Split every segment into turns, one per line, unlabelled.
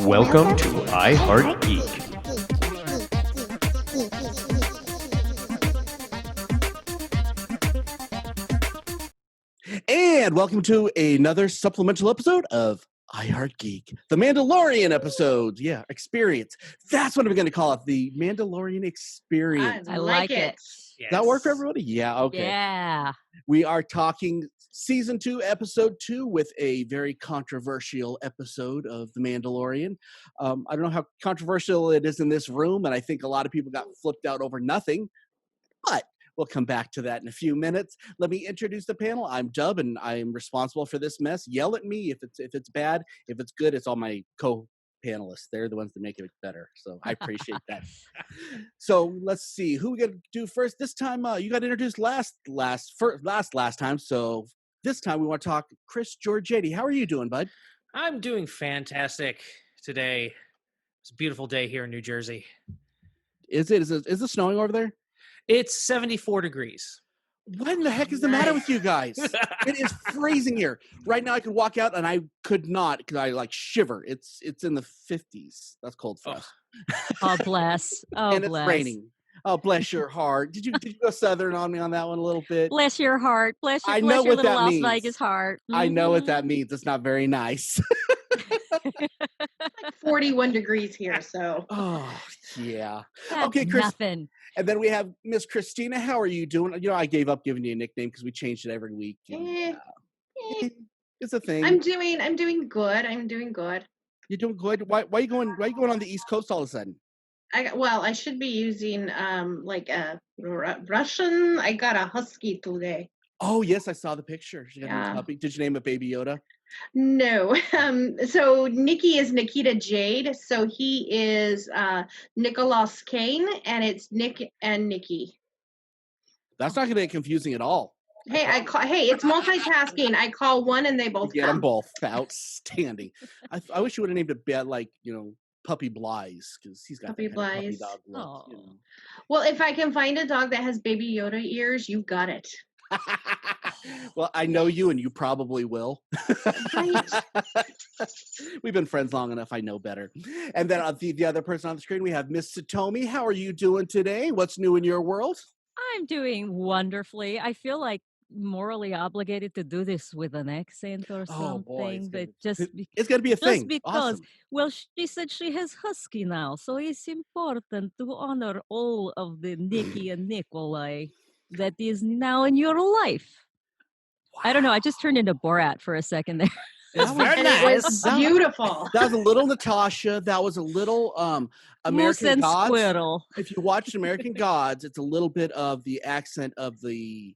Welcome to I Heart Geek.
And welcome to another supplemental episode of I Heart Geek, the Mandolorian episodes. Yeah, experience. That's what I'm going to call it, the Mandalorian experience.
I like it.
Does that work for everybody? Yeah, okay.
Yeah.
We are talking season 2, episode 2, with a very controversial episode of The Mandalorian. I don't know how controversial it is in this room, and I think a lot of people got flipped out over nothing, but we'll come back to that in a few minutes. Let me introduce the panel. I'm Dub, and I am responsible for this mess. Yell at me if it's bad. If it's good, it's all my co-panelists. They're the ones that make it better, so I appreciate that. So let's see who we got to do first. This time, you got introduced last time. So this time we want to talk Chris Giorgetti. How are you doing, bud?
I'm doing fantastic today. It's a beautiful day here in New Jersey.
Is it snowing over there?
It's 74 degrees.
What in the heck is the matter with you guys? It is freezing here. Right now I could walk out and I could not because I shiver. It's in the 50s. That's cold for us.
Oh, bless. Oh,
and it's raining. Oh, bless your heart. Did you go Southern on me on that one a little bit?
Bless your heart. Bless your
what
little
that
Las
means.
Vegas heart. Mm-hmm.
I know what that means. It's not very nice.
Like 41 degrees here, so.
Oh, yeah.
That's
okay, Chris.
Nothing.
And then we have Miss Christina. How are you doing? You know, I gave up giving you a nickname because we changed it every week. And, it's a thing.
I'm doing good.
You're doing good. Why are you going on the East Coast all of a sudden?
I should be using Russian. I got a husky today.
Oh yes, I saw the picture. She got a
Yeah.
new puppy. Did you name it Baby Yoda?
No. So Nikki is Nikita Jade. So he is Nicholas Kane, and it's Nick and Nikki.
That's not going to be confusing at all.
Hey, it's multitasking. I call one, and they both
Get them
come.
both. Outstanding. I wish you would have named it Puppy Blythe, because he's got
Puppy
that kind of puppy
Blythe.
dog look. You know.
Well, if I can find a dog that has Baby Yoda ears, you got it.
Well, I know you, and you probably will.
Right.
We've been friends long enough. I know better. And then the other person on the screen, we have Miss Satomi. How are you doing today? What's new in your world?
I'm doing wonderfully. I feel like morally obligated to do this with an accent or
Oh, boy,
something, but
it's going to be a thing.
because,
Awesome.
well, she said she has husky now, so it's important to honor all of the Nikki and Nikolai that is now in your life. I don't know. I just turned into Borat for a second there.
That
Very
And
nice.
it was beautiful.
That was a little Natasha. That was a little
Moose
American
and
Gods.
squirrel.
If you watch American Gods, it's a little bit of the accent of the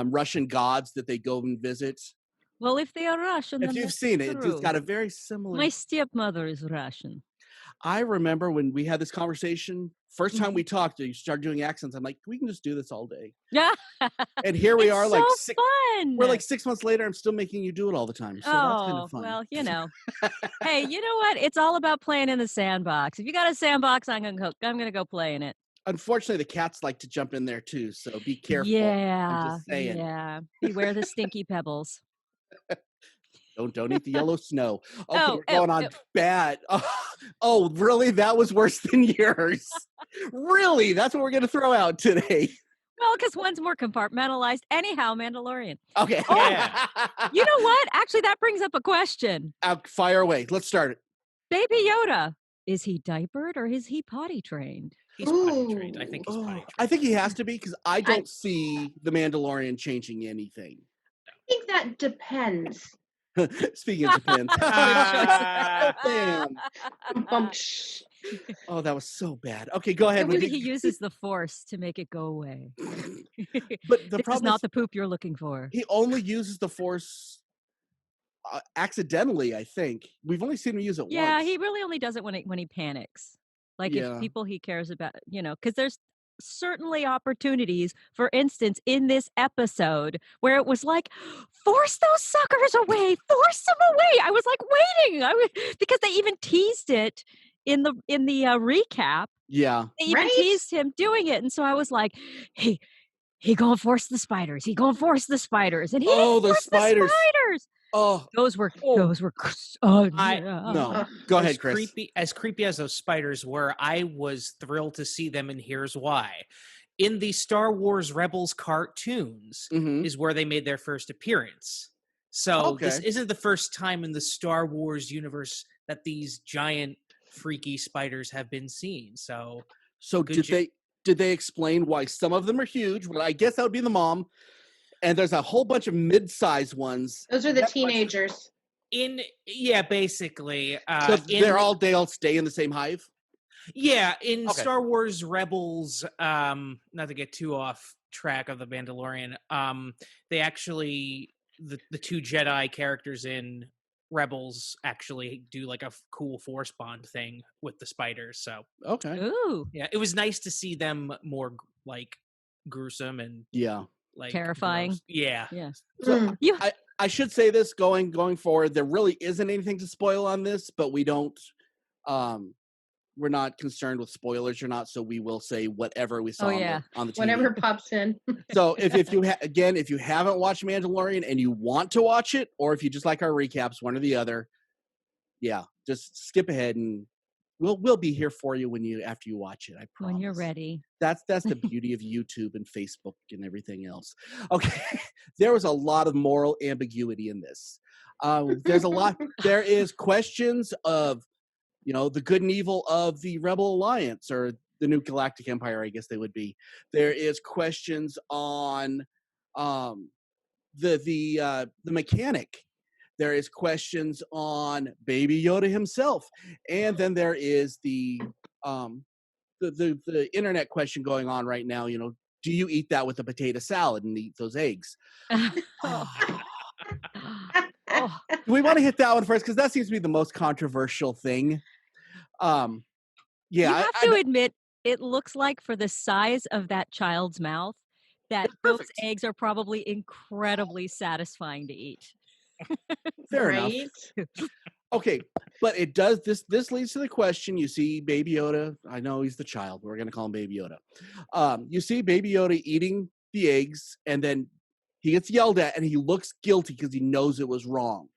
Russian gods that they go and visit.
Well, if they are Russian,
If
then
you've
that's
seen it, it's
true.
got a very similar.
My stepmother is Russian.
I remember when we had this conversation, first time we talked, you started doing accents. I'm like, we can just do this all day.
Yeah.
And here we
It's
are,
so
like
fun.
we're like 6 months later. I'm still making you do it all the time. So that's kind of fun.
Well, you know. Hey, you know what? It's all about playing in the sandbox. If you got a sandbox, I'm gonna go play in it.
Unfortunately, the cats like to jump in there too, so be careful.
Yeah.
I'm just saying.
Yeah. Beware the stinky pebbles.
Don't eat the yellow snow. Okay,
Oh,
we're going on bad. Oh, really? That was worse than yours. Really? That's what we're going to throw out today.
Well, because one's more compartmentalized. Anyhow, Mandalorian.
Okay.
Yeah.
You know what? Actually, that brings up a question.
Fire away. Let's start it.
Baby Yoda, is he diapered or is he potty trained?
He's potty trained. I think he's potty trained.
I think he has to be because I don't see the Mandalorian changing anything.
I think that depends.
Speaking of Japan. Bam.
Bump.
Oh, that was so bad. Okay, go ahead.
Or maybe he uses the force to make it go away.
But the
This is
problem
not
is
the poop you're looking for.
he only uses the force accidentally, I think. We've only seen him use it
Yeah,
once.
he really only does it when he panics. Like
Yeah.
if people he cares about, because there's certainly opportunities, for instance, in this episode where it was like, force those suckers away, force them away. I was like waiting. Because they even teased it in the recap.
Yeah.
They even
Right?
teased him doing it. And so I was like, hey, he gonna force the spiders. He gonna force the spiders. And he
Oh,
didn't
the
force
spiders.
the spiders.
Oh,
Those were
Oh. no.
Ugh.
Go
as
ahead, Chris.
creepy as those spiders were, I was thrilled to see them, and here's why. In the Star Wars Rebels cartoons
Mhm.
is where they made their first appearance. So this
Okay.
isn't the first time in the Star Wars universe that these giant freaky spiders have been seen. So
So
good
did they explain why some of them are huge? Well, I guess that would be the mom, and there's a whole bunch of mid-sized ones.
Those are the
That bunch of-
teenagers.
basically
So
in
they all stay in the same hive.
in
Okay.
Star Wars Rebels, not to get too off track of the Mandalorian, they actually the two Jedi characters in Rebels actually do like a cool force bond thing with the spiders. So
Okay.
Ooh,
yeah, it was nice to see them more like gruesome and
Yeah.
like
terrifying.
gross. Yeah.
Yeah.
So
Mm.
You
I should say this going forward. There really isn't anything to spoil on this, but we don't. We're not concerned with spoilers or not, so we will say whatever we saw
Oh, yeah.
on the TV.
Whatever pops in.
So if you if you haven't watched Mandalorian and you want to watch it, or if you just like our recaps, one or the other, yeah, just skip ahead and we'll be here for you after you watch it. I promise.
when you're ready.
That's the beauty of YouTube and Facebook and everything else. Okay, there was a lot of moral ambiguity in this. There's a lot. There is questions of the good and evil of the Rebel Alliance or the New Galactic Empire, I guess they would be. There is questions on the mechanic. There is questions on Baby Yoda himself, and then there is the internet question going on right now. Do you eat that with a potato salad and eat those eggs?
Oh,
Do we want to hit that one first because that seems to be the most controversial thing?
you
Yeah,
have to admit, it looks like for the size of that child's mouth, that those
perfect.
eggs are probably incredibly satisfying to eat.
Fair enough.
Right?
Okay, but it does this leads to the question. You see Baby Yoda. I know he's the child. We're gonna call him Baby Yoda. You see Baby Yoda eating the eggs, and then he gets yelled at, and he looks guilty because he knows it was wrong.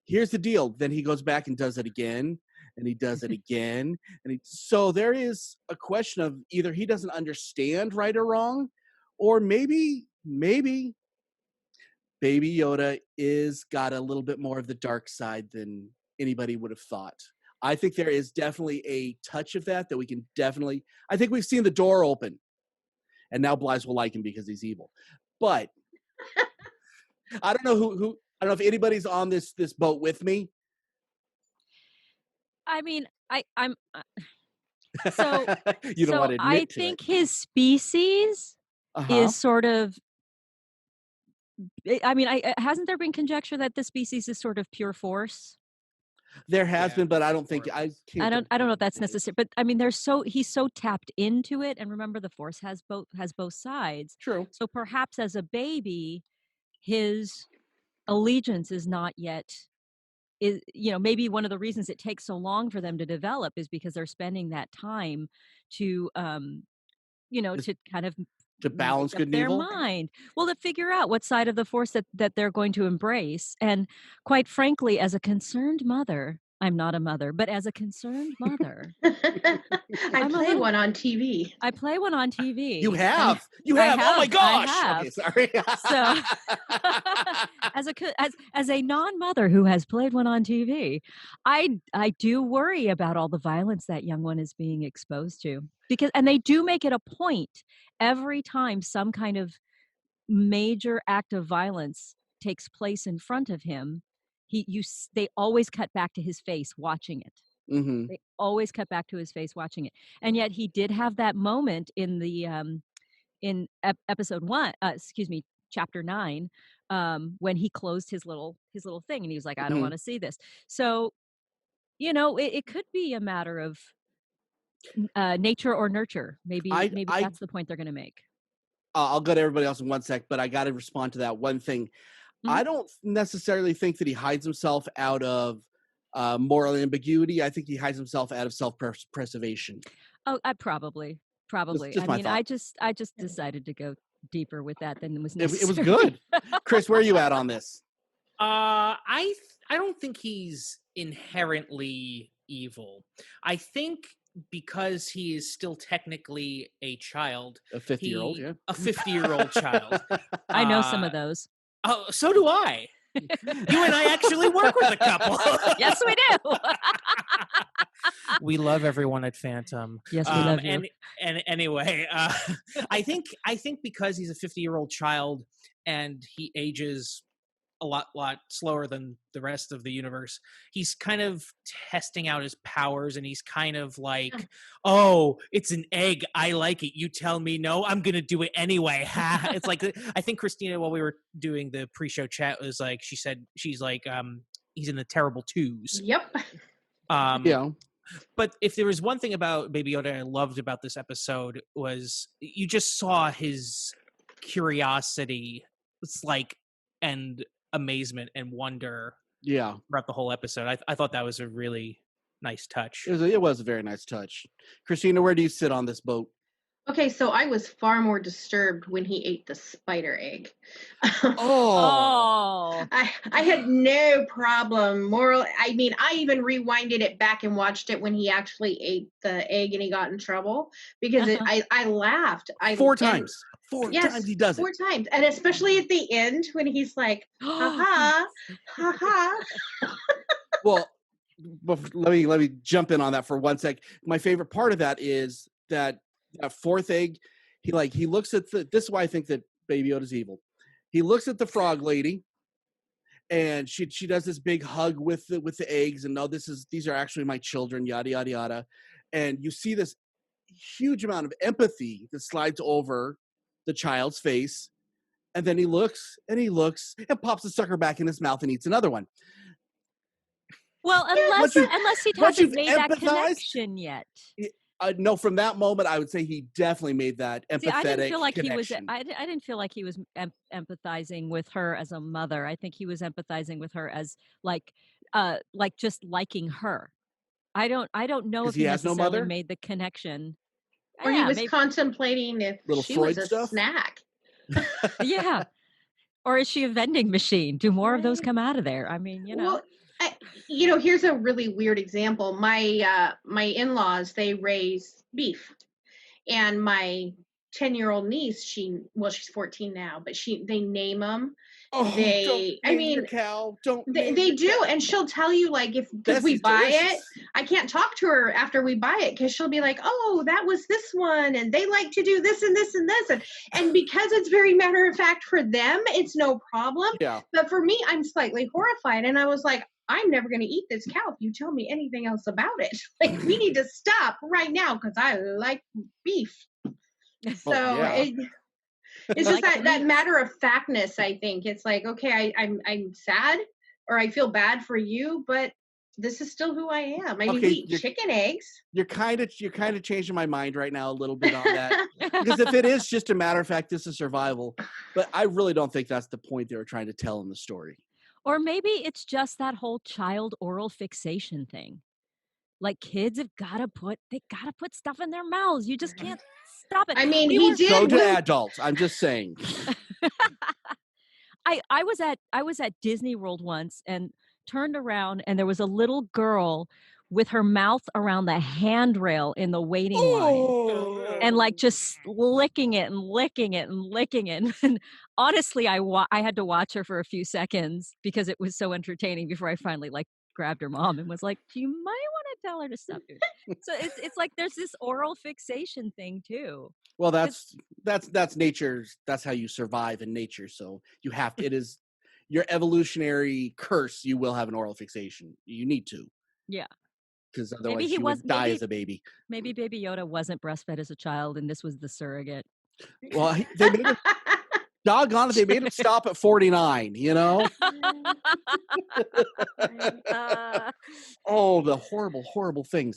Here's the deal. Then he goes back and does it again, and he does it again, so there is a question of either he doesn't understand right or wrong, or maybe Baby Yoda is got a little bit more of the dark side than anybody would have thought. I think there is definitely a touch of that we can definitely. I think we've seen the door open, and now Blythe will like him because he's evil. But I don't know who. I don't know if anybody's on this boat with me.
I mean, I'm so
You don't want to admit
I
to
think
it.
his species is sort of. I mean, hasn't there been conjecture that the species is sort of pure force?
There has
Yeah,
been, but I don't think
more or
I
less.
can't.
I don't know if that's
think it is.
necessary, but I mean, he's so tapped into it, and remember, the force has both sides.
True.
So perhaps as a baby, his allegiance is not yet. Maybe one of the reasons it takes so long for them to develop is because they're spending that time to to kind of
To balance
make
good
up
and
their
evil.
mind. Well, to figure out what side of the force that they're going to embrace. And quite frankly, as a concerned mother, I'm not a mother, but as a concerned mother,
I
I'm a
play
little-
one on TV.
I play one on TV.
You
and
have.
I
Oh my
have,
gosh.
I have.
Okay, sorry.
So as a non-mother who has played one on TV, I do worry about all the violence that young one is being exposed to, and they do make it a point every time some kind of major act of violence takes place in front of him. They always cut back to his face watching it.
Mm-hmm.
They always cut back to his face watching it. And yet he did have that moment in the episode 1, chapter 9, when he closed his little thing and he was like, I don't
Mhm.
want to see this. So, it could be a matter of nature or nurture. Maybe that's the point they're going to make.
I'll go to everybody else in one sec, but I got to respond to that one thing. I don't necessarily think that he hides himself out of moral ambiguity. I think he hides himself out of self-preservation.
Oh, I probably.
Just
I
my
mean,
thought.
I just decided to go deeper with that than was
It
necessary.
was good. Chris, where are you at on this?
I don't think he's inherently evil. I think because he is still technically a child,
A 50-year-old, yeah.
a 50-year-old child.
I know some
Uh,
of those.
Oh, so do I. You and I actually work with a couple.
Yes, we do.
We love everyone at Phantom.
Yes, we love you.
And anyway, I think because he's a 50-year-old child and he ages a lot slower than the rest of the universe, he's kind of testing out his powers, and he's kind of like, oh, it's an egg, I like it, you tell me no, I'm gonna do it anyway. It's like, I think Christina, while we were doing the pre-show chat, was like, she's like, he's in the terrible twos.
Yep.
Yeah.
But if there was one thing about Baby Yoda I loved about this episode, was you just saw his curiosity, it's like, and amazement and wonder throughout the whole episode. I thought that was a really nice touch.
It was a very nice touch. Christina, where do you sit on this boat?
Okay, so I was far more disturbed when he ate the spider egg.
Oh.
I had no problem. I mean, I even rewinded it back and watched it when he actually ate the egg and he got in trouble, because I laughed.
Four times he does it.
4 times. And especially at the end when he's like, ha ha.
Well, let me jump in on that for 1 sec. My favorite part of that is that fourth egg, he looks at this is why I think that Baby Yoda's evil. He looks at the frog lady, and she does this big hug with the eggs, and no, these are actually my children, yada yada yada. And you see this huge amount of empathy that slides over the child's face, and then he looks and pops the sucker back in his mouth and eats another one.
Well, unless he hasn't made that connection yet.
No, from that moment, I would say he definitely made that empathetic.
See, I didn't feel like
connection.
I didn't feel like he was empathizing with her as a mother. I think he was empathizing with her as like just liking her. I don't know if he necessarily made the connection.
Or he was contemplating if she
Freud
was a
stuff?
snack.
Yeah. Or is she a vending machine? Do more of those come out of there? I mean,
Well, here's a really weird example. My in-laws, they raise beef, and my 10-year-old niece, she's 14 now, but they name them.
Don't name your cow.
They do, and she'll tell you, like, if we buy it, I can't talk to her after we buy it, because she'll be like, oh, that was this one, and they like to do this and this and this, and because it's very matter of fact for them, it's no problem.
Yeah.
But for me, I'm slightly horrified, and I was like, I'm never going to eat this cow if you tell me anything else about it. Like, we need to stop right now, because I like beef. So it's just that matter of factness. I think it's like, okay, I'm sad, or I feel bad for you, but this is still who I am. I mean, we eat chicken eggs.
You're kind of changing my mind right now a little bit on that, because if it is just a matter of fact, this is survival. But I really don't think that's the point they were trying to tell in the story.
or maybe it's just that whole child oral fixation thing. Like, kids have got to put stuff in their mouths. You just can't stop it.
I mean, he did.
So do adults. I'm just saying.
I was at Disney World once and turned around, and there was a little girl with her mouth around the handrail in the waiting line, and like just licking it and licking it and licking it. And honestly, I had to watch her for a few seconds because it was so entertaining before I finally like grabbed her mom and was like, "You might want to tell her to stop doing it." So it's like there's this oral fixation thing too.
Well, that's nature. That's how you survive in nature. So you have to. It is your evolutionary curse. You will have an oral fixation. You need to.
Yeah.
Because otherwise you would die as a baby.
Maybe Baby Yoda wasn't breastfed as a child, and this was the surrogate.
Well, they made it, doggone it, they made him stop at 49, you know? Oh, the horrible, horrible things.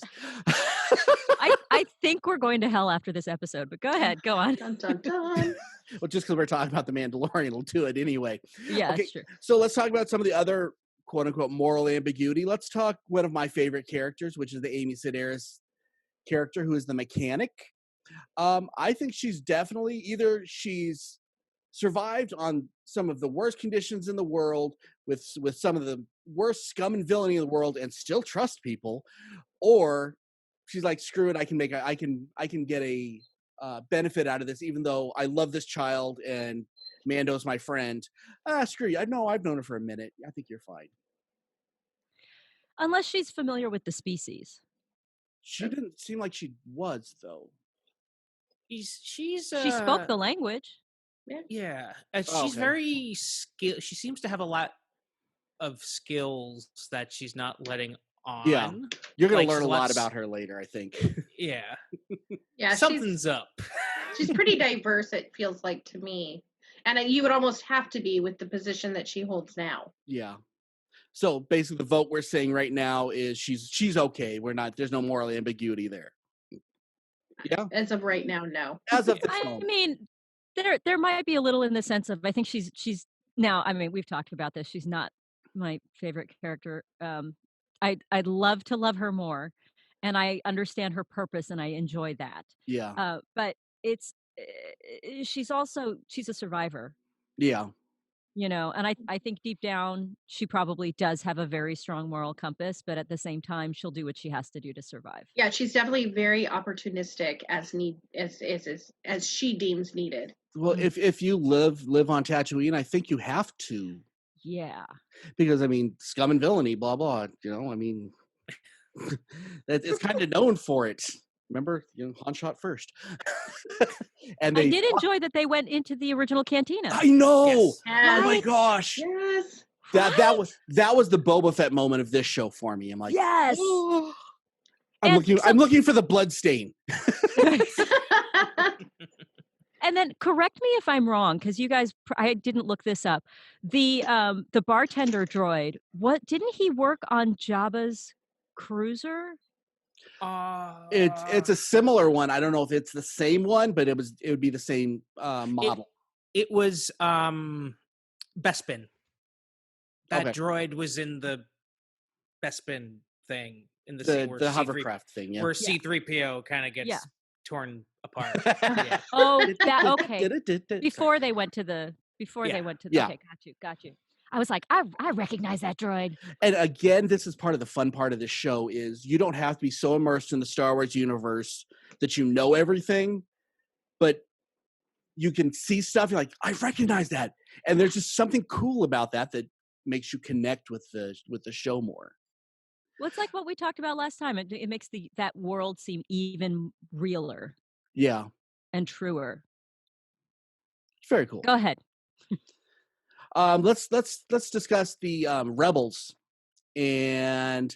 I think we're going to hell after this episode, but go ahead. Go on.
Dun, dun, dun.
Well, just because we're talking about the Mandalorian will do it anyway.
Yeah,
okay,
that's true.
So let's talk about some of the other quote-unquote moral ambiguity. Let's talk one of my favorite characters, which is the Amy Sedaris character, who is the mechanic. I think she's definitely she's survived on some of the worst conditions in the world with some of the worst scum and villainy in the world and still trust people, or she's like, screw it, I can get a benefit out of this, even though I love this child and Mando's my friend. Screw you. I've known her for a minute. I think you're fine.
Unless she's familiar with the species.
She didn't seem like she was, though.
She
spoke the language.
Yeah, and she's very skilled. She seems to have a lot of skills that she's not letting on.
Yeah, you're gonna learn a lot about her later, I think.
Yeah,
yeah,
something's up.
She's pretty diverse, it feels like to me, and you would almost have to be with the position that she holds now.
Yeah. So basically, the vote we're saying right now is she's okay. There's no moral ambiguity there. Yeah.
As of right now, no.
As of this moment.
I mean, there might be a little in the sense of, I think she's now, I mean, we've talked about this. She's not my favorite character. I'd love to love her more, and I understand her purpose, and I enjoy that.
Yeah.
But she's a survivor.
Yeah.
You know, and I think deep down she probably does have a very strong moral compass, but at the same time she'll do what she has to do to survive.
Yeah, she's definitely very opportunistic as she deems needed.
Well, if you live on Tatooine, I think you have to.
Yeah.
Because I mean, scum and villainy, blah blah. You know, I mean, it's kind of known for it. Remember, Han shot first. And
I did enjoy that they went into the original cantina.
I know.
Yes.
Oh my gosh.
Yes.
That was the Boba Fett moment of this show for me. I'm like,
yes.
Oh. I'm looking for the blood stain.
And then correct me if I'm wrong, because you guys, I didn't look this up. The bartender droid, didn't he work on Jabba's cruiser?
It's a similar one. I don't know if it's the same one, but it would be the same model.
It was Bespin. That droid was in the Bespin thing in the scene where
the hovercraft thing, yeah.
Where C-3PO kind of gets torn apart.
Yeah. Oh, that okay. Before they went to the okay, got you. I was like, I recognize that droid.
And again, this is part of the fun part of the show is you don't have to be so immersed in the Star Wars universe that you know everything, but you can see stuff. You're like, I recognize that. And there's just something cool about that makes you connect with the show more.
Well, it's like what we talked about last time. It makes that world seem even realer.
Yeah.
And truer.
Very cool.
Go ahead.
Let's discuss the rebels, and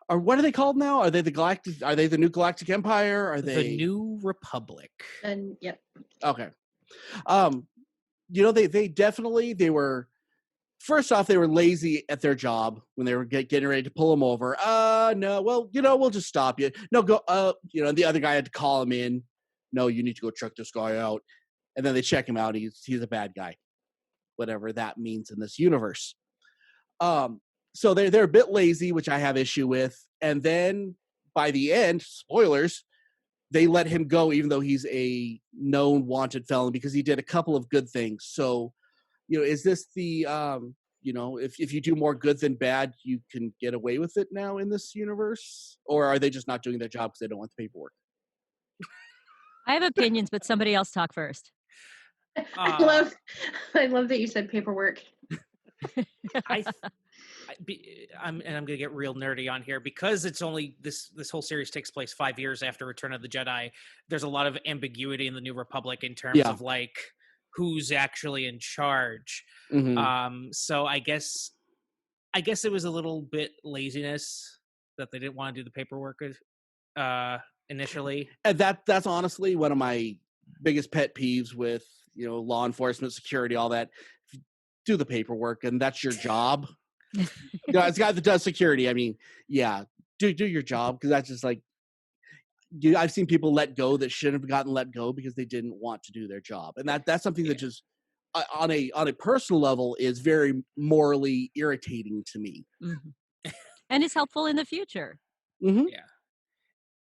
what are they called now? Are they the Galactic? Are they the New Galactic Empire? Are they
the New Republic?
And yep.
Okay. They definitely were. First off, they were lazy at their job when they were getting ready to pull them over. No, well, we'll just stop you. No, go. The other guy had to call him in. No, you need to go check this guy out, and then they check him out. He's a bad guy. Whatever that means in this universe. So they're a bit lazy, which I have issue with. And then by the end, spoilers, they let him go, even though he's a known wanted felon, because he did a couple of good things. So, is this the, if you do more good than bad, you can get away with it now in this universe? Or are they just not doing their job because they don't want the paperwork?
I have opinions, but somebody else talk first.
I love that you said paperwork.
I'm gonna get real nerdy on here because it's only this whole series takes place 5 years after Return of the Jedi. There's a lot of ambiguity in the New Republic in terms of like who's actually in charge.
Mm-hmm.
So I guess it was a little bit laziness that they didn't want to do the paperwork initially.
And that's honestly one of my biggest pet peeves with law enforcement, security, all that. Do the paperwork, and that's your job. It's a guy that does security. I mean, yeah, do your job, because that's just like I've seen people let go that shouldn't have gotten let go because they didn't want to do their job, and that's something that just on a personal level is very morally irritating to me.
Mm-hmm. And is helpful in the future.
Mm-hmm.
Yeah.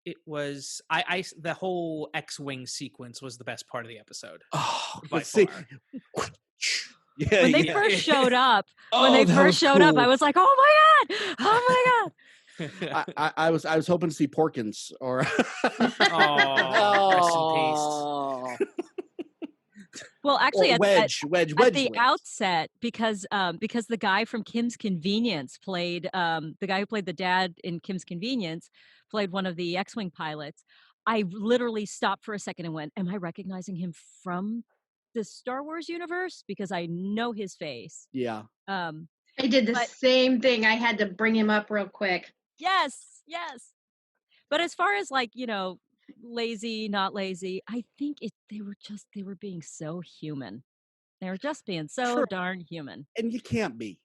It was the whole X-wing sequence was the best part of the episode.
Oh,
by
but see,
far.
yeah,
When they
yeah.
first showed up,
Oh, that was
up, I
cool.
was like, "Oh my god! Oh my god!"
I was hoping to see Porkins or
Rest in peace.
oh.
Well, actually,
Or
at
Wedge
the
wins.
outset, because the guy from Kim's Convenience played the guy who played the dad in Kim's Convenience played one of the X-wing pilots. I literally stopped for a second and went, "Am I recognizing him from the Star Wars universe?" Because I know his face.
Yeah.
I did the
But-
same thing. I had to bring him up real quick.
Yes. But as far as like, lazy, not lazy, I think they were being so human. They were just being so
True.
darn human.
And you can't be.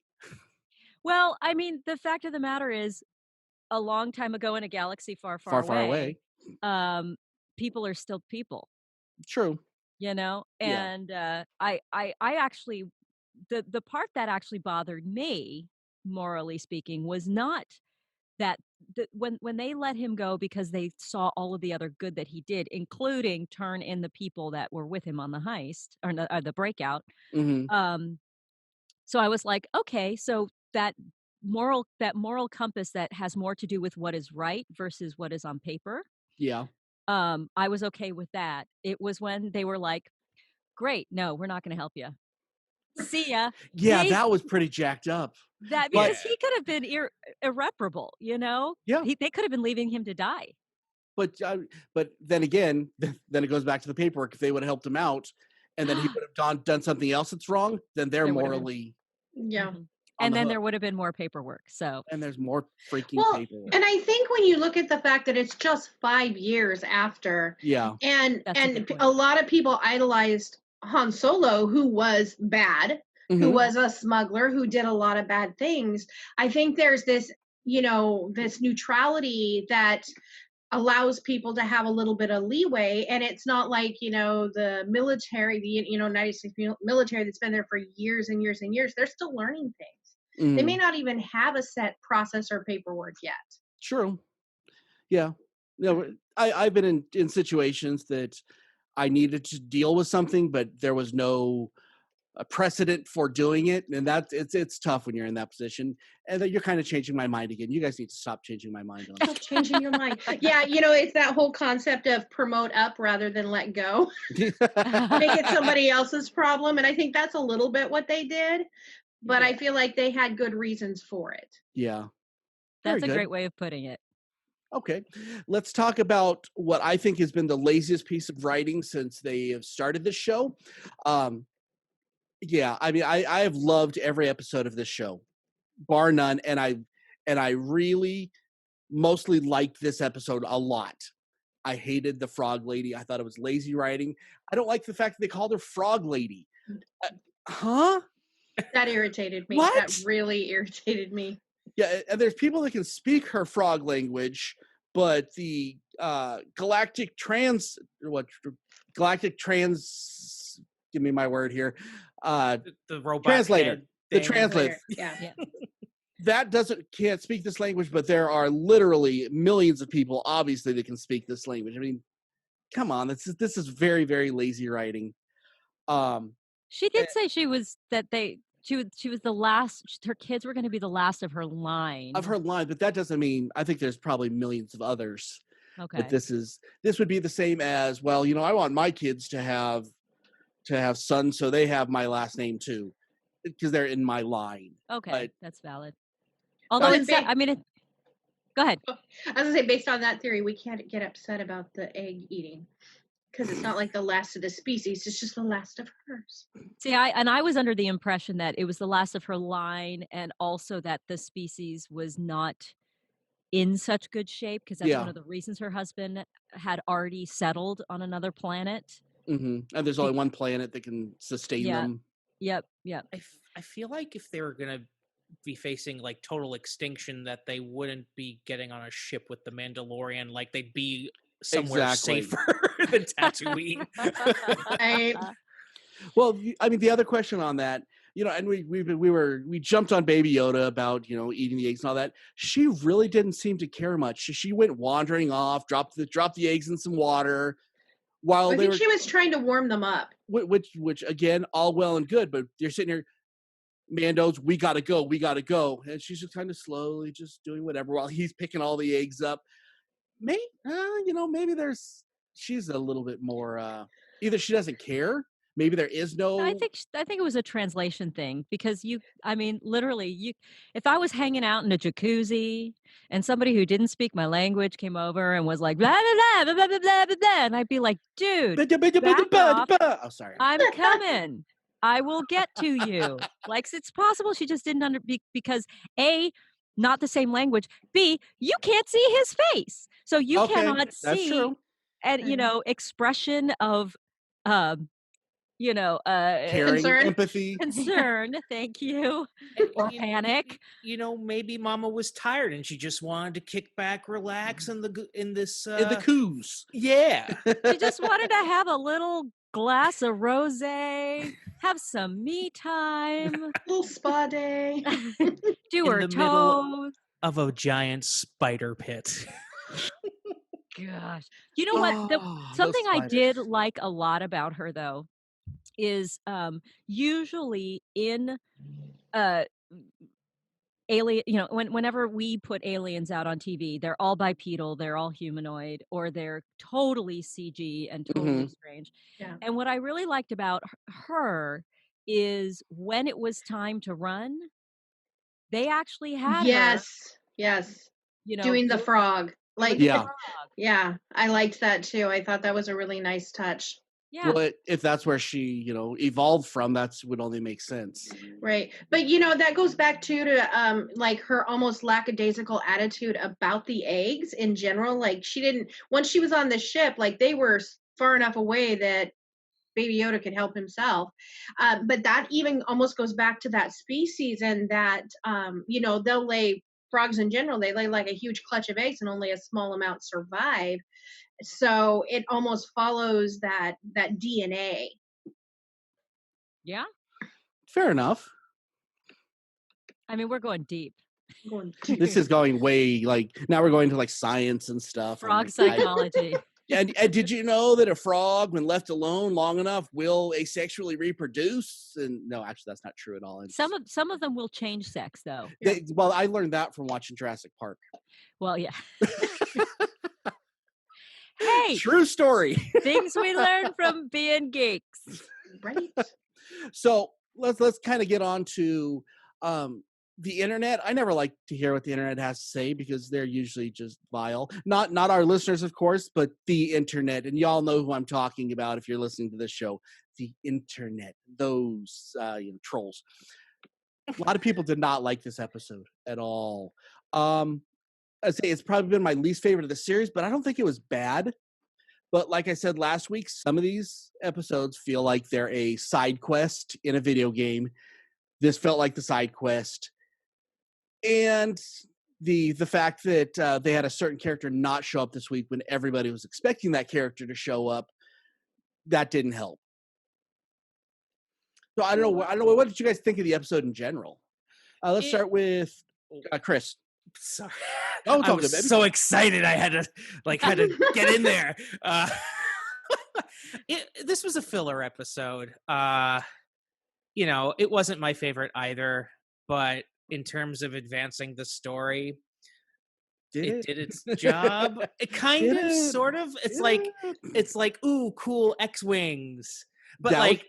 Well, I mean, the fact of the matter is, a long time ago in a galaxy far, far,
Far away.
People are still people,
True.
Yeah. And I actually, the part that actually bothered me, morally speaking, was not that when they let him go because they saw all of the other good that he did, including turn in the people that were with him on the heist or the breakout.
Mm-hmm.
So I was like, okay, so that moral compass that has more to do with what is right versus what is on paper.
Yeah.
I was okay with that. It was when they were like, great, no, we're not going to help you. See ya.
Yeah, that was pretty jacked up.
That because he could have been irreparable,
Yeah.
They could have been leaving him to die.
But then again, then it goes back to the paperwork. If they would have helped him out, and then he would have done something else that's wrong, then they're morally.
Yeah.
Mm-hmm. And then there would have been more paperwork. So
and there's more freaking paperwork.
And I think when you look at the fact that it's just 5 years after, and a lot of people idolized Han Solo, who was bad, who was a smuggler, who did a lot of bad things. I think there's this, this neutrality that allows people to have a little bit of leeway, and it's not like the military, the United States military that's been there for years and years and years. They're still learning things. They may not even have a set process or paperwork yet.
True. Yeah. I've been in situations that I needed to deal with something, but there was no precedent for doing it, and it's tough when you're in that position. And that you're kind of changing my mind again. You guys need to stop changing my mind.
Stop changing your mind. Yeah, it's that whole concept of promote up rather than let go. Make it somebody else's problem, and I think that's a little bit what they did. But I feel like they had good reasons for it.
Yeah,
that's a great way of putting it.
Okay, let's talk about what I think has been the laziest piece of writing since they have started this show. Yeah, I mean, I have loved every episode of this show, bar none, and I really mostly liked this episode a lot. I hated the Frog Lady. I thought it was lazy writing. I don't like the fact that they called her Frog Lady. Huh?
That irritated me.
What?
That really irritated me.
Yeah, and there's people that can speak her frog language, but the galactic trans, give me my word here.
The robot
translator. The translator.
Yeah.
That can't speak this language, but there are literally millions of people, obviously, that can speak this language. I mean, come on, this is very, very lazy writing.
She did say she was the last. Her kids were going to be the last of her line.
But that doesn't mean. I think there's probably millions of others.
Okay.
But this would be the same as, well, I want my kids to have sons, so they have my last name too, because they're in my line.
Okay, that's valid. Although go ahead.
I was gonna say, based on that theory, we can't get upset about the egg eating. Because it's not like the last of the species; it's just the last of hers.
See, I was under the impression that it was the last of her line, and also that the species was not in such good shape, because that's one of the reasons her husband had already settled on another planet.
Mm-hmm. And there's only one planet that can sustain them.
Yep.
I feel like if they were gonna be facing like total extinction, that they wouldn't be getting on a ship with the Mandalorian. Like they'd be somewhere safer than Tatooine.
Well, I mean, the other question on that, and we jumped on Baby Yoda about eating the eggs and all that. She really didn't seem to care much. She went wandering off, dropped the eggs in some water while
I think she was trying to warm them up.
Which again, all well and good, but you're sitting here, Mando's, we gotta go, and she's just kind of slowly just doing whatever while he's picking all the eggs up. Maybe maybe she's a little bit more. Either she doesn't care. Maybe there is no.
I think it was a translation thing because literally, if I was hanging out in a jacuzzi and somebody who didn't speak my language came over and was like blah blah blah blah blah blah blah, blah, and I'd be like, dude, back off.
Oh, sorry.
I'm coming. I will get to you. Like, it's possible she just didn't because A, not the same language. B, you can't see his face, so you cannot see and expression of
caring,
concern.
empathy,
concern. Thank you. Or panic.
Maybe Mama was tired and she just wanted to kick back, relax in the
coos.
Yeah,
she just wanted to have a little glass of rosé, have some me time,
little spa day,
do
in
her
the
toes
middle of a giant spider pit.
Gosh, you know what? Something I did like a lot about her, though, is usually in alien, whenever we put aliens out on TV, they're all bipedal, they're all humanoid, or they're totally CG and totally strange.
Yeah.
And what I really liked about her is when it was time to run, they actually had her.
Yes. Doing the frog. Like, yeah, I liked that too. I thought that was a really nice touch.
Yeah.
Well, if that's where she, evolved from, that's would only make sense.
Right. But that goes back to like her almost lackadaisical attitude about the eggs in general. Like, she didn't, once she was on the ship, like, they were far enough away that Baby Yoda could help himself. But that even almost goes back to that species, and that they'll lay, frogs in general, they lay like a huge clutch of eggs and only a small amount survive. So it almost follows that DNA.
Yeah.
Fair enough.
I mean, we're going deep.
This is going way, like, now we're going to like science and stuff.
Frog psychology.
And did you know that a frog, when left alone long enough, will asexually reproduce? And no, actually, that's not true at all.
Some of them will change sex, though.
Well, I learned that from watching Jurassic Park.
Well, yeah. Hey,
true story.
Things we learn from being geeks.
Right.
So let's kind of get on to the internet. I never like to hear what the internet has to say because they're usually just vile. Not our listeners, of course, but the internet. And y'all know who I'm talking about if you're listening to this show. The internet, those trolls. A lot of people did not like this episode at all. I'd say it's probably been my least favorite of the series, but I don't think it was bad. But like I said last week, some of these episodes feel like they're a side quest in a video game. This felt like the side quest. And the fact that they had a certain character not show up this week when everybody was expecting that character to show up, that didn't help. So I don't know. What did you guys think of the episode in general? Let's start with Chris.
Sorry.
Oh,
I was so excited I had to get in there. This was a filler episode. It wasn't my favorite either, but in terms of advancing the story, it did its job. It kind of, sort of. It's like, ooh, cool X-Wings. But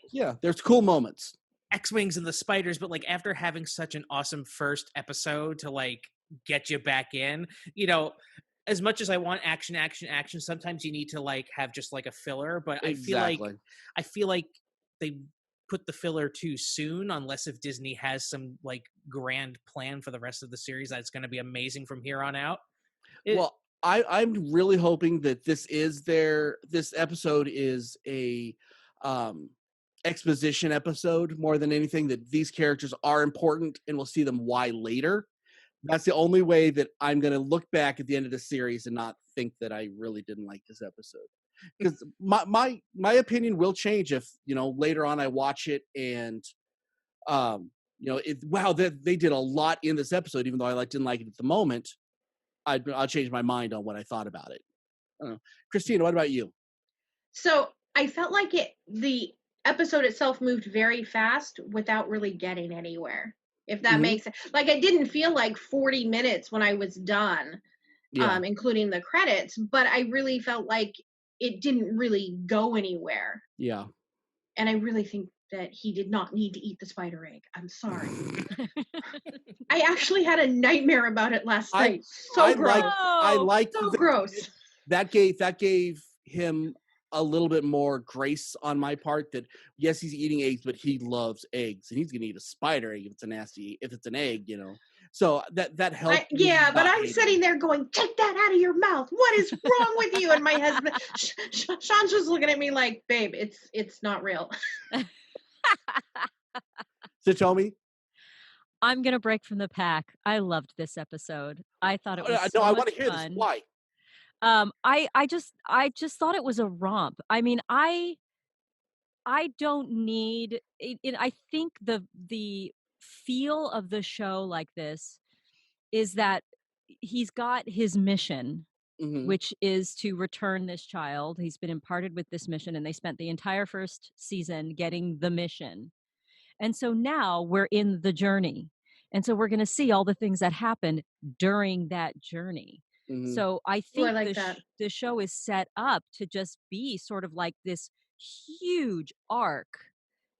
there's cool moments.
X-Wings and the spiders, but like after having such an awesome first episode to like get you back in, as much as I want action, sometimes you need to like have just like a filler, but
exactly.
I feel like they put the filler too soon, unless if Disney has some like grand plan for the rest of the series that's going to be amazing from here on out.
I'm really hoping that this episode is a exposition episode more than anything, that these characters are important and we'll see them why later. That's the only way that I'm going to look back at the end of the series and not think that I really didn't like this episode. Because my opinion will change if, later on I watch it and Wow, they did a lot in this episode, even though I didn't like it at the moment. I'll change my mind on what I thought about it. I don't know. Christina, what about you?
So I felt like the episode itself moved very fast without really getting anywhere. If that makes sense. Like, it didn't feel like 40 minutes when I was done, including the credits, but I really felt like it didn't really go anywhere.
Yeah.
And I really think that he did not need to eat the spider egg. I'm sorry. I actually had a nightmare about it last night. So gross.
I liked
so gross.
That gave him a little bit more grace on my part, that yes, he's eating eggs, but he loves eggs, and he's gonna eat a spider egg if it's an egg, So that helped.
But I'm sitting there going, "Take that out of your mouth! What is wrong with you?" And my husband, Sean's just looking at me like, "Babe, it's not real."
Satomi?
I'm gonna break from the pack. I loved this episode. I thought it was so
I
much
want to hear
fun.
this. Why?
I just thought it was a romp. I mean, I don't need it. I think the feel of the show like this is that he's got his mission, which is to return this child. He's been imparted with this mission, and they spent the entire first season getting the mission. And so now we're in the journey. And so we're going to see all the things that happened during that journey. So I think the show is set up to just be sort of like this huge arc.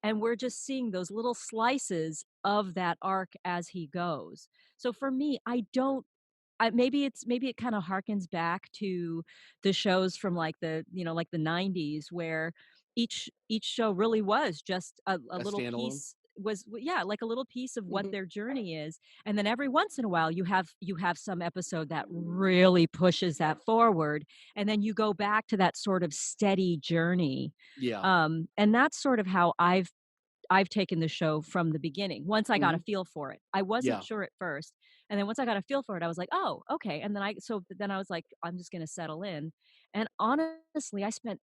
And we're just seeing those little slices of that arc as he goes. So for me, maybe it kind of harkens back to the shows from like the 90s, where each show really was just a little
standalone
piece, like a little piece of what their journey is. And then every once in a while you have some episode that really pushes that forward, and then you go back to that sort of steady journey. And that's sort of how I've taken the show from the beginning. Once I got a feel for it, I wasn't sure at first. And then once I got a feel for it, I was like, oh, okay. And then I was like, I'm just going to settle in. And honestly, I spent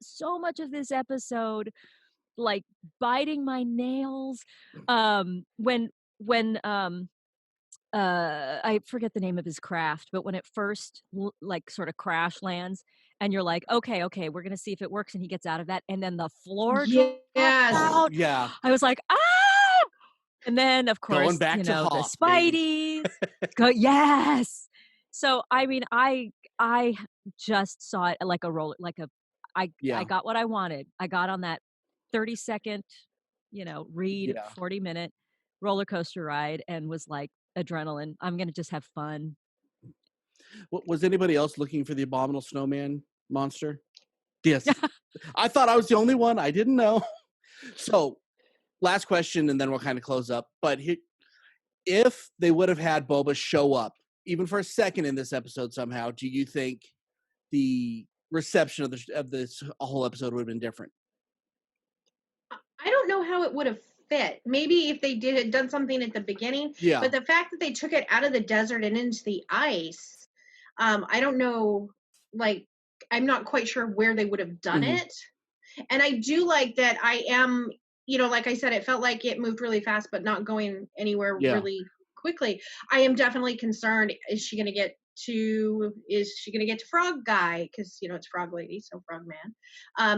so much of this episode like biting my nails. When I forget the name of his craft, but when it first like sort of crash lands, and you're like, okay, we're gonna see if it works, and he gets out of that, and then the floor drops out.
Yeah.
I was like, ah! And then of course,
going back to Hoth,
the Spideys. Yes. So I mean, I just saw it like a roller, I got what I wanted. I got on that 30-second, read 40-minute roller coaster ride, and was like, adrenaline. I'm gonna just have fun.
Was anybody else looking for the abominable snowman monster? Yes. I thought I was the only one. I didn't know. So, last question, and then we'll kind of close up. But if they would have had Boba show up, even for a second in this episode somehow, do you think the reception of this whole episode would have been different?
I don't know how it would have fit. Maybe if they had done something at the beginning.
Yeah.
But the fact that they took it out of the desert and into the ice, I don't know. Like, I'm not quite sure where they would have done it. And I do like that. I am, like I said, it felt like it moved really fast, but not going anywhere really quickly. I am definitely concerned. Is she going to get to Frog Guy? Because it's Frog Lady, so Frog Man.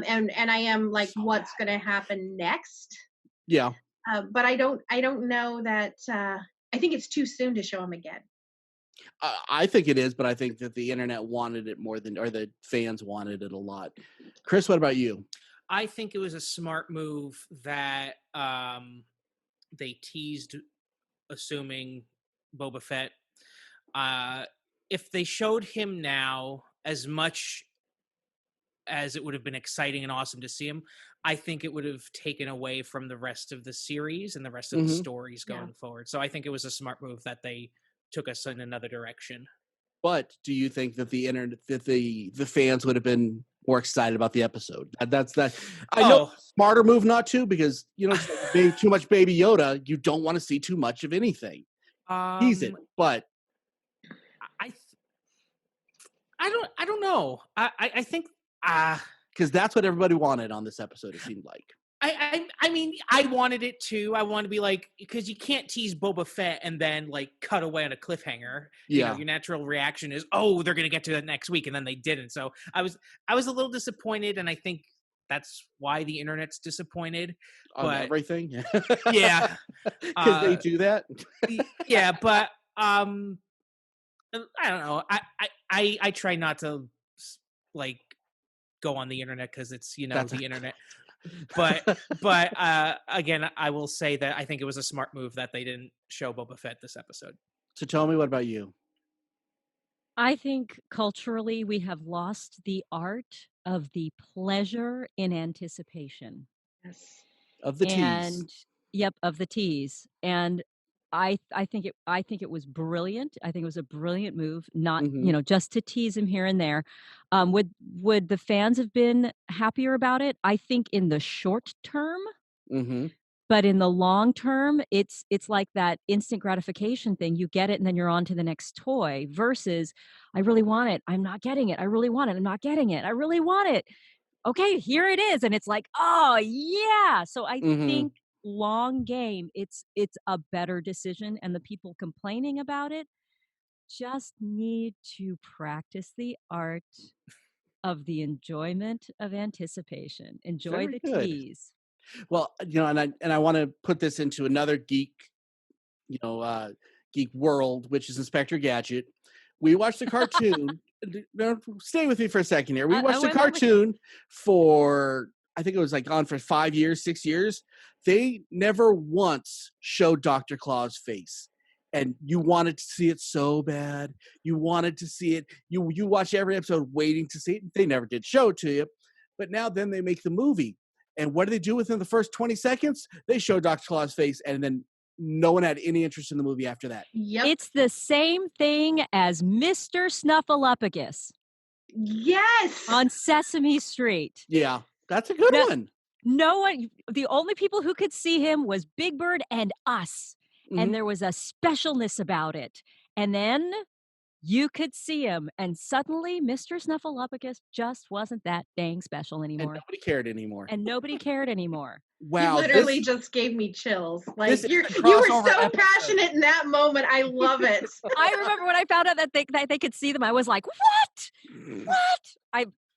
And I am like, what's going to happen next?
Yeah.
But I don't know that. I think it's too soon to show him again.
I think it is, but I think that the internet wanted it more than, or the fans wanted it a lot. Chris, what about you?
I think it was a smart move that they teased, assuming Boba Fett. If they showed him now, as much as it would have been exciting and awesome to see him, I think it would have taken away from the rest of the series and the rest of the stories going forward. So I think it was a smart move that they took us in another direction. But
do you think that the fans would have been more excited about the episode? That's that. I know smarter move not to, because being too much Baby Yoda, you don't want to see too much of anything. Tease it, but
I don't know. I think
because that's what everybody wanted on this episode. It seemed like.
I mean, I wanted it too. I want to be like, because you can't tease Boba Fett and then like cut away on a cliffhanger.
Yeah.
You know, your natural reaction is, oh, they're going to get to it next week, and then they didn't. So I was a little disappointed, and I think that's why the internet's disappointed.
On
But
everything,
yeah,
because they do that.
yeah, but I don't know. I try not to like go on the internet because it's the internet. But again, I will say that I think it was a smart move that they didn't show Boba Fett this episode.
So tell me, what about you?
I think culturally we have lost the art of the pleasure in anticipation.
Yes.
Of the tease.
And yep, of the tease. And I think it was brilliant. I think it was a brilliant move, not just to tease him here and there. Would the fans have been happier about it? I think in the short term, but in the long term, it's like that instant gratification thing. You get it, and then you're on to the next toy. Versus, I really want it. I'm not getting it. I really want it. I'm not getting it. I really want it. Okay, here it is, and it's like, oh yeah. So I think long game, it's a better decision, and the people complaining about it just need to practice the art of the enjoyment of anticipation. Enjoy
Very
the
good.
tease.
Well, and I want to put this into another geek world, which is Inspector Gadget. We watched the cartoon. Stay with me for a second here. We watched the cartoon for, I think it was like on for 5 years, 6 years. They never once showed Dr. Claw's face. And you wanted to see it so bad. You wanted to see it. You watch every episode waiting to see it. They never did show it to you. But now then they make the movie. And what do they do within the first 20 seconds? They show Dr. Claw's face, and then no one had any interest in the movie after that.
Yep.
It's the same thing as Mr. Snuffleupagus.
Yes.
On Sesame Street.
Yeah, that's a good one.
No one, the only people who could see him was Big Bird and us. And there was a specialness about it. And then you could see him, and suddenly Mr. Snuffleupagus just wasn't that dang special anymore.
And nobody cared anymore.
Wow.
You literally just gave me chills. Like you were so
episode.
passionate in that moment. I love it.
I remember when I found out that they could see them, I was like, what?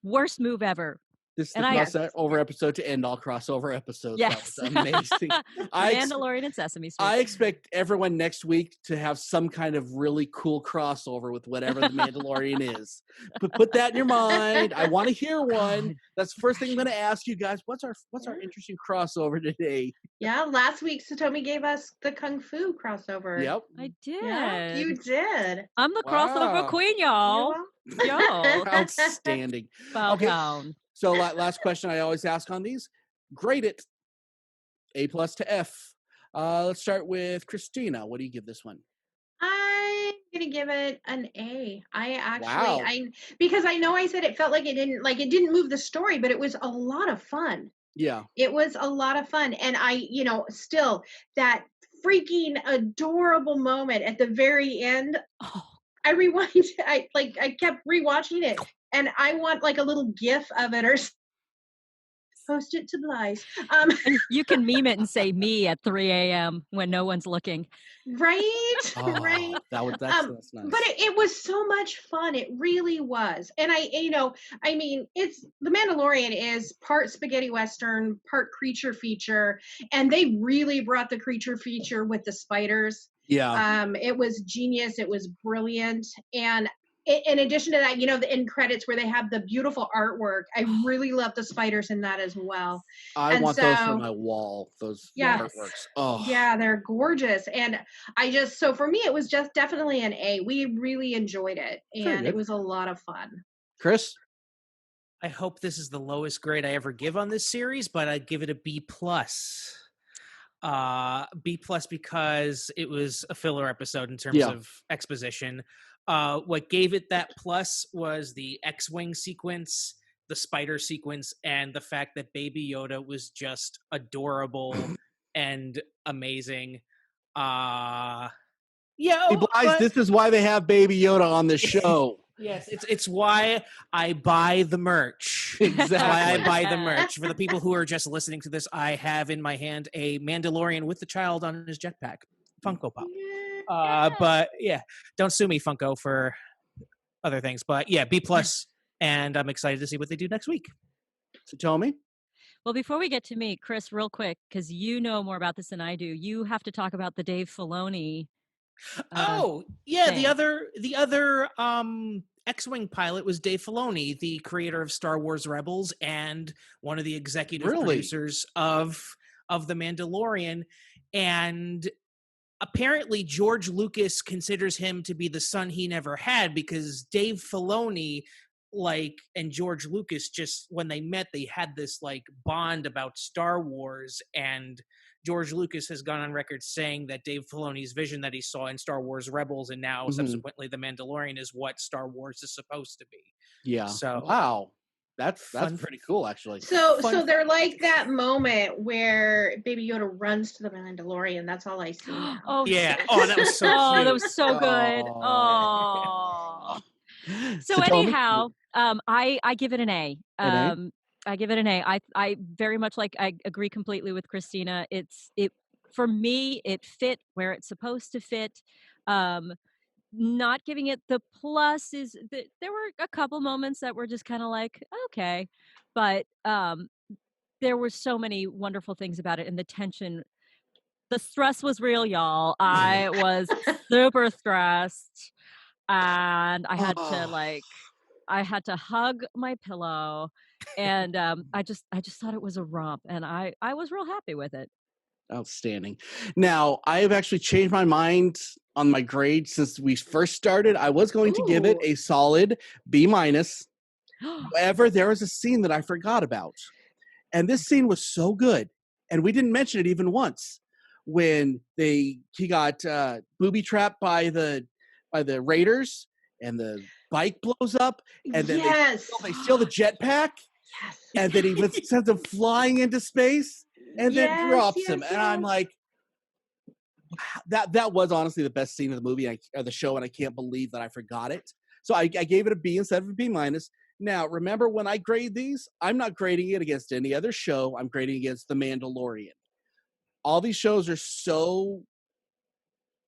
Worst move ever.
This is the crossover episode to end all crossover episodes.
Yes.
That was amazing.
Mandalorian and Sesame Street.
I expect everyone next week to have some kind of really cool crossover with whatever the Mandalorian is. But put that in your mind. I want to hear one. That's the first thing I'm going to ask you guys. What's our interesting crossover today?
Yeah, last week Satomi gave us the Kung Fu crossover.
Yep.
I did.
Yeah, you did.
I'm the crossover queen, y'all. Y'all.
Outstanding.
Bow down.
So last question I always ask on these. Grade it. A+ to F. Let's start with Christina. What do you give this one?
I'm gonna give it an A. Because I know I said it felt like it didn't move the story, but it was a lot of fun.
Yeah.
It was a lot of fun. And still that freaking adorable moment at the very end. Oh. I rewind. I kept rewatching it, and I want like a little GIF of it or post it to Blythe.
You can meme it and say me at 3 a.m. when no one's looking.
Right, right.
That's nice.
But it was so much fun. It really was. And it's The Mandalorian is part spaghetti western, part creature feature, and they really brought the creature feature with the spiders.
Yeah.
It was genius. It was brilliant. And in addition to that, the end credits where they have the beautiful artwork. I really love the spiders in that as well.
I want those for my wall. Those artworks. Oh,
yeah, they're gorgeous. And so for me, it was just definitely an A. We really enjoyed it, and it was a lot of fun.
Chris?
I hope this is the lowest grade I ever give on this series, but I'd give it a B+. B+ because it was a filler episode in terms of exposition. What gave it that plus was the X-Wing sequence, the spider sequence, and the fact that Baby Yoda was just adorable and amazing.
Hey, Blythe, this is why they have Baby Yoda on the show.
Yes, it's why I buy the merch.
Exactly.
That's why I buy the merch. For the people who are just listening to this, I have in my hand a Mandalorian with the child on his jetpack, Funko Pop. But yeah, don't sue me, Funko, for other things. But yeah, B+, and I'm excited to see what they do next week.
So tell me.
Well, before we get to me, Chris, real quick, because you know more about this than I do, you have to talk about the Dave Filoni.
Oh, yeah,
thing.
the other X-Wing pilot was Dave Filoni, the creator of Star Wars Rebels and one of the executive producers of The Mandalorian. And apparently George Lucas considers him to be the son he never had, because Dave Filoni and George Lucas, just when they met, they had this bond about Star Wars, and George Lucas has gone on record saying that Dave Filoni's vision that he saw in Star Wars Rebels and now subsequently The Mandalorian is what Star Wars is supposed to be.
Yeah.
So
wow. That's pretty cool, actually.
So they're like that moment where Baby Yoda runs to the Mandalorian. That's all I see now.
Oh
yeah. Oh, that was so cute.
that was so good. Oh. So anyhow, I give it an A. I give it an A. I very much I agree completely with Christina. It for me, it fit where it's supposed to fit. Not giving it the plus is that there were a couple moments that were just kind of okay, but there were so many wonderful things about it, and the tension, the stress was real, y'all. I was super stressed, and I had to hug my pillow, and I just thought it was a romp, and I was real happy with it.
Outstanding. Now, I have actually changed my mind on my grade since we first started. I was going to give it a solid B-. However, there was a scene that I forgot about. And this scene was so good. And we didn't mention it even once. When he got booby trapped by the raiders, and the bike blows up, and then they steal the jetpack, and then he sends him flying into space, and then drops him. And I'm like, that was honestly the best scene of the movie or the show, and I can't believe that I forgot it. So I gave it a B instead of a B-. Now, remember, when I grade these, I'm not grading it against any other show. I'm grading against The Mandalorian. All these shows are so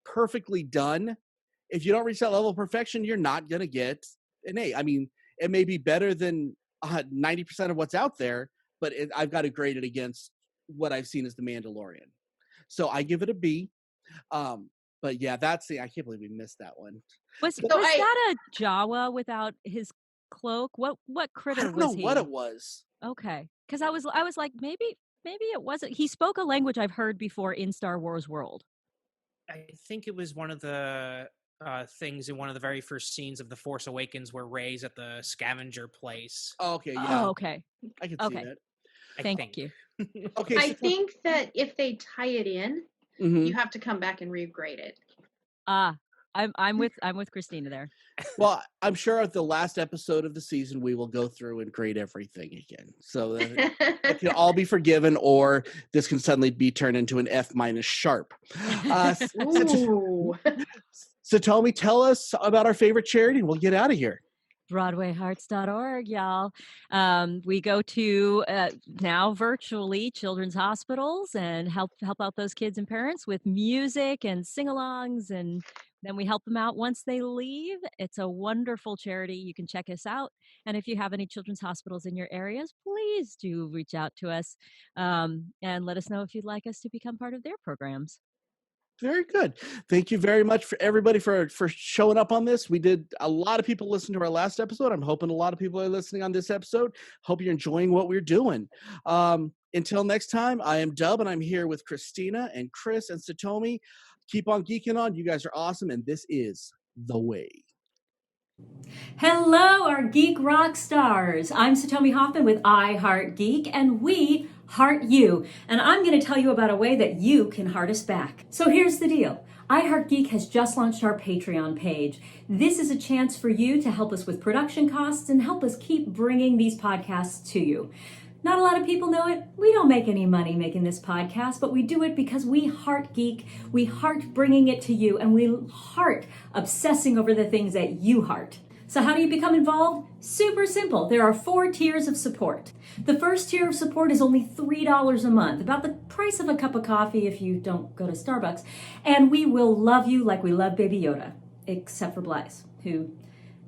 perfectly done. If you don't reach that level of perfection, you're not going to get an A. I mean, it may be better than 90% of what's out there, but I've got to grade it against what I've seen as The Mandalorian. So I give it a B. But yeah, I can't believe we missed that one.
Was that a Jawa without his cloak? What critter was he?
I don't know what it was.
Okay. Because I was like, maybe it wasn't. He spoke a language I've heard before in Star Wars world.
I think it was one of the things in one of the very first scenes of The Force Awakens where Rey's at the scavenger place.
Oh, okay, yeah.
Oh, okay.
I can see that.
Thank you.
Okay.
I think that if they tie it in, you have to come back and regrade it.
I'm with Christina there.
Well, I'm sure at the last episode of the season we will go through and grade everything again, so that it can all be forgiven, or this can suddenly be turned into an F- sharp. So Tommy, tell us about our favorite charity, and we'll get out of here.
BroadwayHearts.org, y'all. We go to now virtually children's hospitals and help out those kids and parents with music and sing-alongs, and then we help them out once they leave. It's a wonderful charity. You can check us out. And if you have any children's hospitals in your areas, please do reach out to us and let us know if you'd like us to become part of their programs.
Very good. Thank you very much for everybody for showing up on this. We did a lot of people listen to our last episode. I'm hoping a lot of people are listening on this episode. Hope you're enjoying what we're doing. Until next time, I am Dub, and I'm here with Christina and Chris and Satomi. Keep on geeking on. You guys are awesome, and this is The Way.
Hello, our geek rock stars. I'm Satomi Hoffman with I Heart Geek, and we heart you. And I'm going to tell you about a way that you can heart us back. So here's the deal. I Heart Geek has just launched our Patreon page. This is a chance for you to help us with production costs and help us keep bringing these podcasts to you. Not a lot of people know it. We don't make any money making this podcast, but we do it because we heart geek, we heart bringing it to you, and we heart obsessing over the things that you heart. So how do you become involved? Super simple. There are 4 tiers of support. The first tier of support is only $3 a month, about the price of a cup of coffee if you don't go to Starbucks. And we will love you like we love Baby Yoda, except for Blythe, who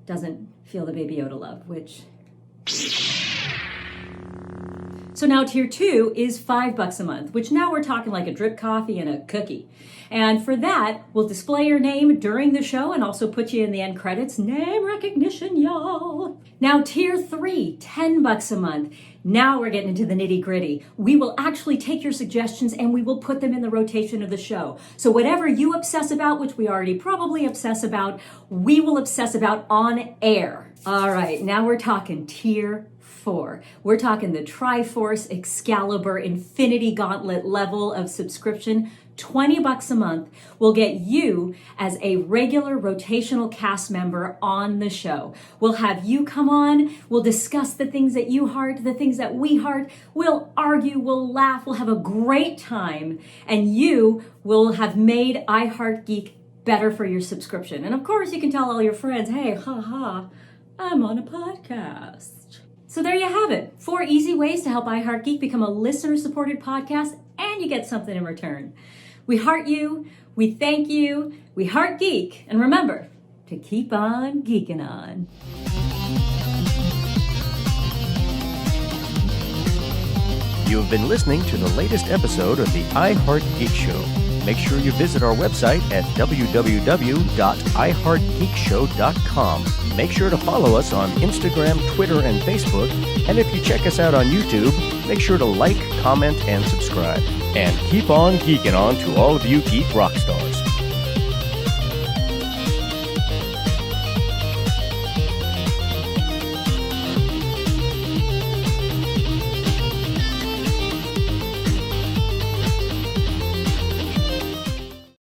doesn't feel the Baby Yoda love, which... So now tier 2 is $5 a month, which now we're talking like a drip coffee and a cookie. And for that, we'll display your name during the show and also put you in the end credits. Name recognition, y'all. Now tier 3, $10 a month. Now we're getting into the nitty gritty. We will actually take your suggestions and we will put them in the rotation of the show. So whatever you obsess about, which we already probably obsess about, we will obsess about on air. All right, now we're talking tier 4. We're talking the Triforce Excalibur Infinity Gauntlet level of subscription. $20 a month will get you as a regular rotational cast member on the show. We'll have you come on, we'll discuss the things that you heart, the things that we heart, we'll argue, we'll laugh, we'll have a great time, and you will have made I Heart Geek better for your subscription. And of course you can tell all your friends, hey, haha, I'm on a podcast. So there you have it. 4 easy ways to help I Heart Geek become a listener-supported podcast, and you get something in return. We heart you, we thank you, we heart geek, and remember to keep on geeking on.
You have been listening to the latest episode of the I Heart Geek Show. Make sure you visit our website at www.iheartgeekshow.com. Make sure to follow us on Instagram, Twitter, and Facebook. And if you check us out on YouTube, make sure to like, comment, and subscribe. And keep on geeking on to all of you geek rock stars.